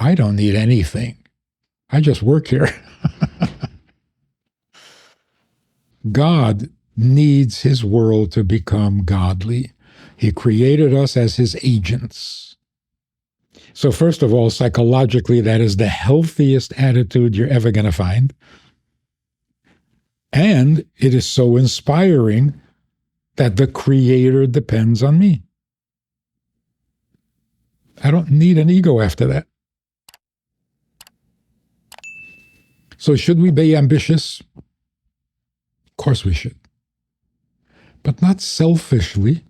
I don't need anything. I just work here. God needs his world to become godly. He created us as his agents. So first of all, psychologically, that is the healthiest attitude you're ever going to find. And it is so inspiring that the Creator depends on me. I don't need an ego after that. So should we be ambitious? Of course we should. But not selfishly.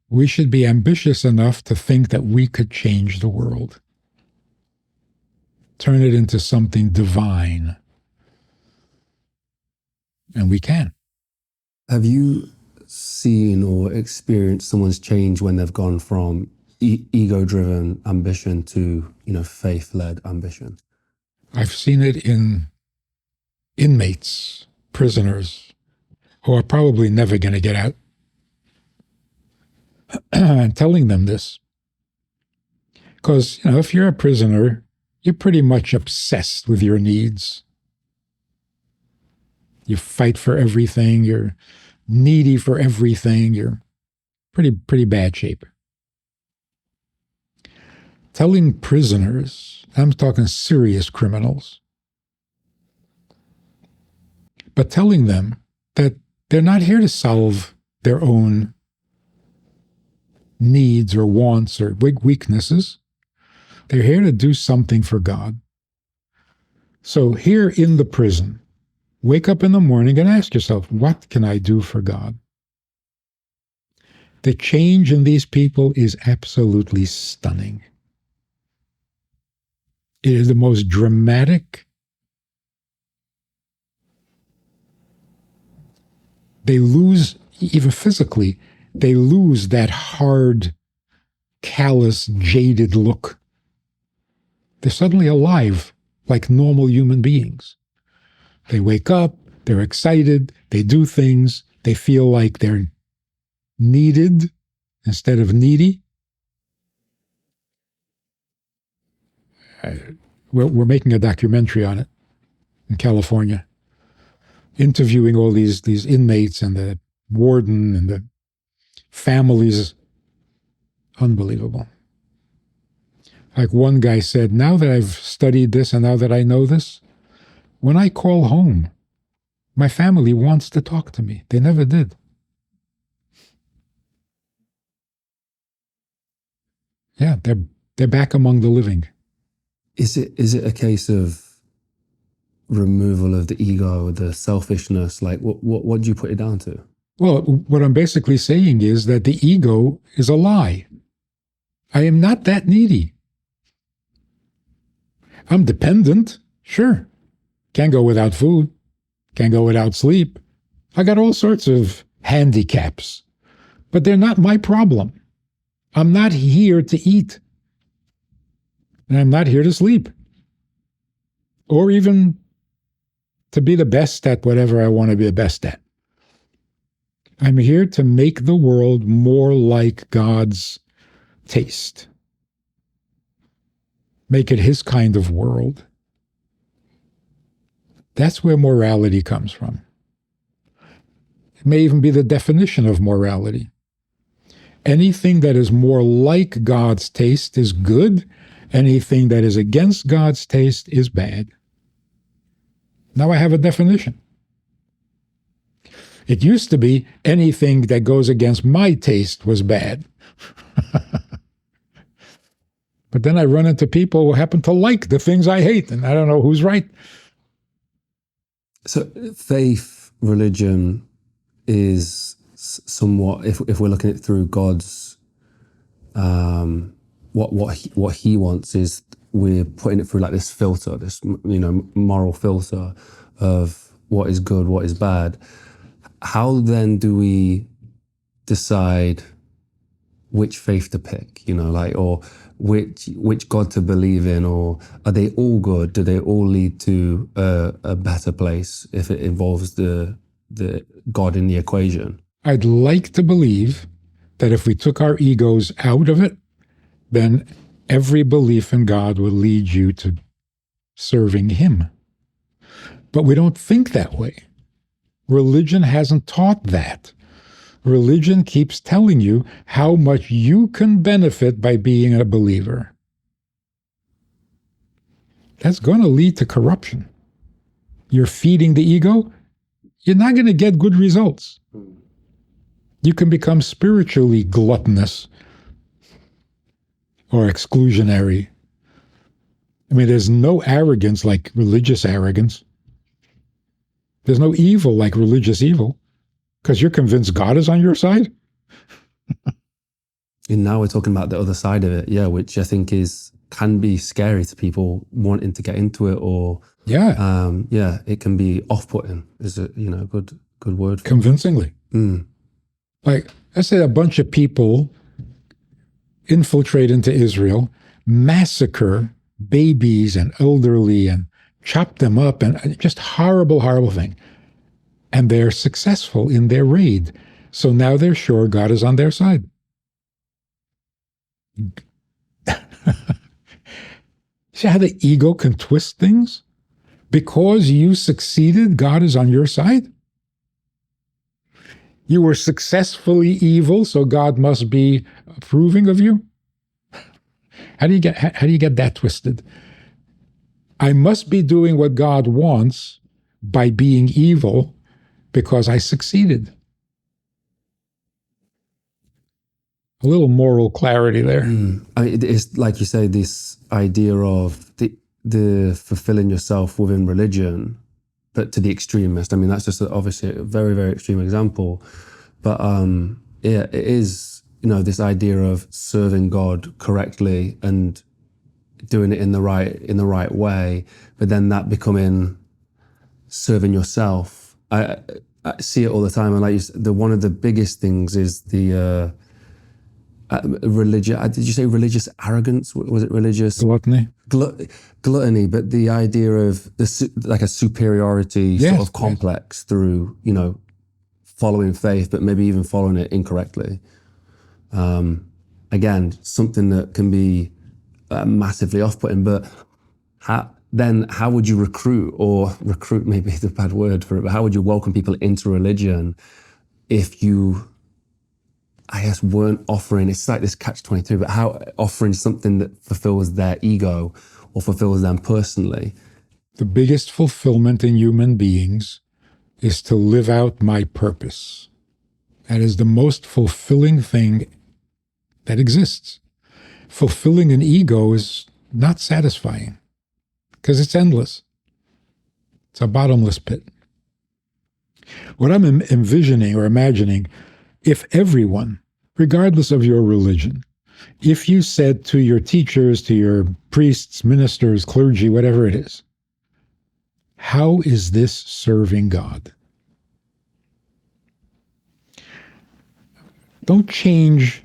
We should be ambitious enough to think that we could change the world. Turn it into something divine. And we can. Have you seen or experienced someone's change when they've gone from ego-driven ambition to, faith-led ambition? I've seen it in inmates, prisoners, who are probably never going to get out. And telling them this. Because, if you're a prisoner, you're pretty much obsessed with your needs. You fight for everything. You're needy for everything. You're pretty bad shape. Telling prisoners, I'm talking serious criminals, but telling them that they're not here to solve their own needs or wants or weaknesses. They're here to do something for God. So here in the prison, wake up in the morning and ask yourself, what can I do for God? The change in these people is absolutely stunning. It is the most dramatic. They lose, even physically, they lose that hard, callous, jaded look. They're suddenly alive, like normal human beings. They wake up, they're excited, they do things, they feel like they're needed instead of needy. We're making a documentary on it in California, interviewing all these inmates and the warden and the families. Unbelievable. Like one guy said, now that I've studied this and now that I know this, when I call home, my family wants to talk to me. They never did. Yeah, they're back among the living. Is it a case of removal of the ego, the selfishness? Like what do you put it down to? Well, what I'm basically saying is that the ego is a lie. I am not that needy. I'm dependent, sure. Can't go without food. Can't go without sleep. I got all sorts of handicaps, but they're not my problem. I'm not here to eat. And I'm not here to sleep. Or even to be the best at whatever I want to be the best at. I'm here to make the world more like God's taste. Make it his kind of world. That's where morality comes from. It may even be the definition of morality. Anything that is more like God's taste is good. Anything that is against God's taste is bad. Now I have a definition. It used to be anything that goes against my taste was bad. But then I run into people who happen to like the things I hate, and I don't know who's right. So faith, religion is somewhat, if we're looking at it through God's, what he wants is we're putting it through like this filter, this moral filter of what is good, what is bad. How then do we decide which faith to pick, or which God to believe in, or are they all good? Do they all lead to a better place if it involves the God in the equation? I'd like to believe that if we took our egos out of it, then every belief in God will lead you to serving Him. But we don't think that way. Religion hasn't taught that. Religion keeps telling you how much you can benefit by being a believer. That's going to lead to corruption. You're feeding the ego, you're not going to get good results. You can become spiritually gluttonous or exclusionary. I mean, there's no arrogance like religious arrogance. There's no evil like religious evil, because you're convinced God is on your side. And now we're talking about the other side of it, yeah, which I think can be scary to people wanting to get into it, or it can be off-putting. Is a good word for convincingly. Like, let's say a bunch of people infiltrate into Israel, massacre babies and elderly, and chop them up, and just horrible, horrible thing. And they're successful in their raid. So now they're sure God is on their side. See how the ego can twist things? Because you succeeded, God is on your side? You were successfully evil, so God must be approving of you? How do you get that twisted? I must be doing what God wants by being evil because I succeeded. A little moral clarity there. I mean, it's like you say, this idea of the fulfilling yourself within religion, but to the extremist. I mean, that's just obviously a very, very extreme example. But it is, this idea of serving God correctly and doing it in the right way, but then that becoming serving yourself. I see it all the time, and like one of the biggest things is the religious. Did you say religious arrogance? Was it religious gluttony? Gluttony, but the idea of like a superiority sort of complex through following faith, but maybe even following it incorrectly. Again, something that can be massively off-putting. But how would you recruit maybe the bad word for it, but how would you welcome people into religion if you, I guess, weren't offering, it's like this catch-22, but how offering something that fulfills their ego or fulfills them personally? The biggest fulfillment in human beings is to live out my purpose. That is the most fulfilling thing that exists. Fulfilling an ego is not satisfying because it's endless. It's a bottomless pit. What I'm envisioning or imagining, if everyone, regardless of your religion, if you said to your teachers, to your priests, ministers, clergy, whatever it is, how is this serving God? Don't change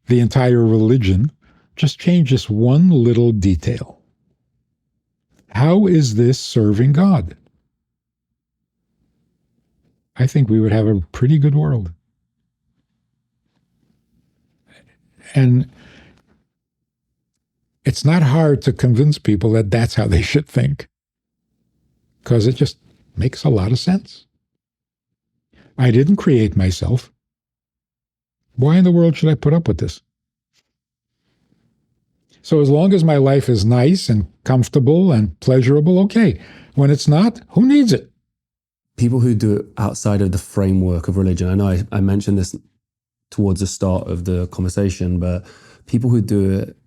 the entire religion, just change this one little detail. How is this serving God? I think we would have a pretty good world. And it's not hard to convince people that that's how they should think, because it just makes a lot of sense. I didn't create myself. Why in the world should I put up with this? So as long as my life is nice and comfortable and pleasurable, okay. When it's not, who needs it? People who do it outside of the framework of religion, I know I mentioned this towards the start of the conversation, but people who do it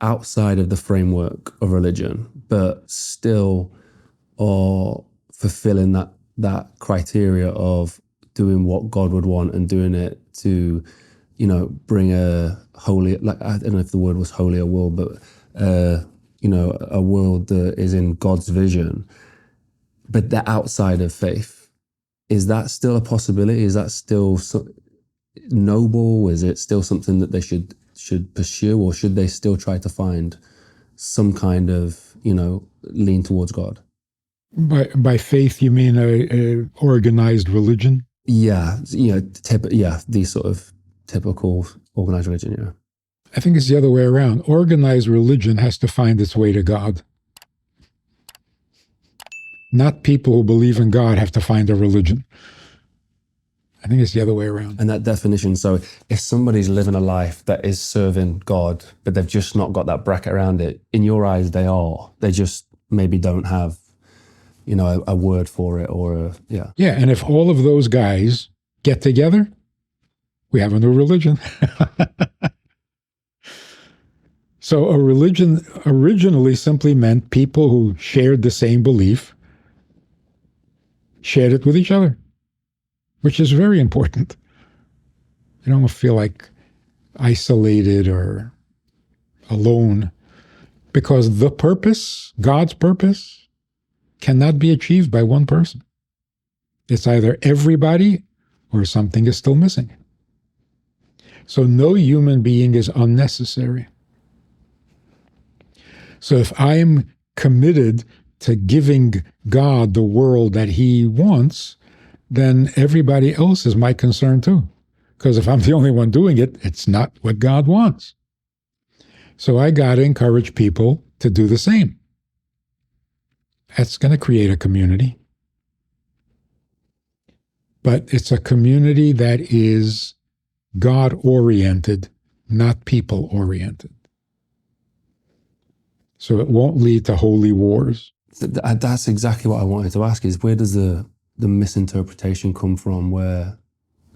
outside of the framework of religion, but still are fulfilling that criteria of doing what God would want and doing it to, bring a holy, like, I don't know if the word was holy or world, but, a world that is in God's vision, but they're outside of faith. Is that still a possibility? Is that still noble? Is it still something that they should pursue, or should they still try to find some kind of, lean towards God? By faith, you mean a organized religion? Yeah, these sort of typical organized religion, yeah. I think it's the other way around. Organized religion has to find its way to God. Not people who believe in God have to find a religion. I think it's the other way around. And that definition, so if somebody's living a life that is serving God, but they've just not got that bracket around it, in your eyes they are. They just maybe don't have, a word for it or yeah. Yeah, and if all of those guys get together, we have a new religion. So a religion originally simply meant people who shared the same belief, shared it with each other, which is very important. You don't feel like isolated or alone, because the purpose, God's purpose, cannot be achieved by one person. It's either everybody or something is still missing. So no human being is unnecessary. So if I'm committed to giving God the world that he wants, then everybody else is my concern too. Because if I'm the only one doing it, it's not what God wants. So I got to encourage people to do the same. That's going to create a community. But it's a community that is God-oriented, not people-oriented. So it won't lead to holy wars. That's exactly what I wanted to ask, is where does the misinterpretation come from where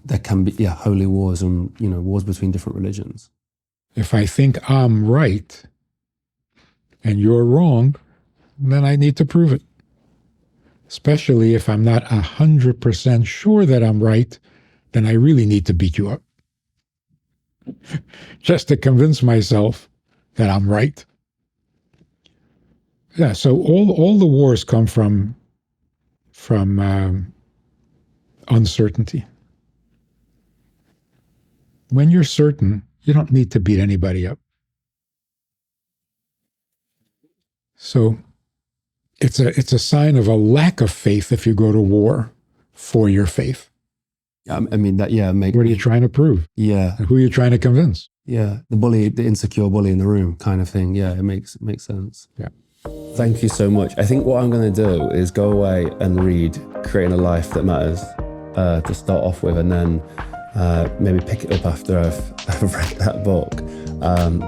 there can be holy wars and wars between different religions? If I think I'm right and you're wrong, then I need to prove it. Especially if I'm not 100% sure that I'm right, then I really need to beat you up. Just to convince myself that I'm right. Yeah, so all the wars come from uncertainty. When you're certain, you don't need to beat anybody up. So it's a sign of a lack of faith if you go to war for your faith. I mean that makes. What are you trying to prove? Yeah. Who are you trying to convince? Yeah, the insecure bully in the room kind of thing. Yeah, it makes sense. Yeah. Thank you so much. I think what I'm going to do is go away and read Creating a Life That Matters to start off with, and then maybe pick it up after I've read that book,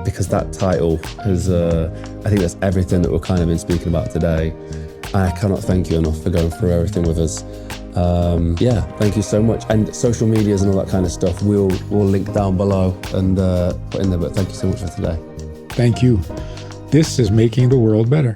because that title is, I think that's everything that we've kind of been speaking about today. And I cannot thank you enough for going through everything with us. Thank you so much. And social medias and all that kind of stuff, we'll link down below and put in there. But thank you so much for today. Thank you. This is making the world better.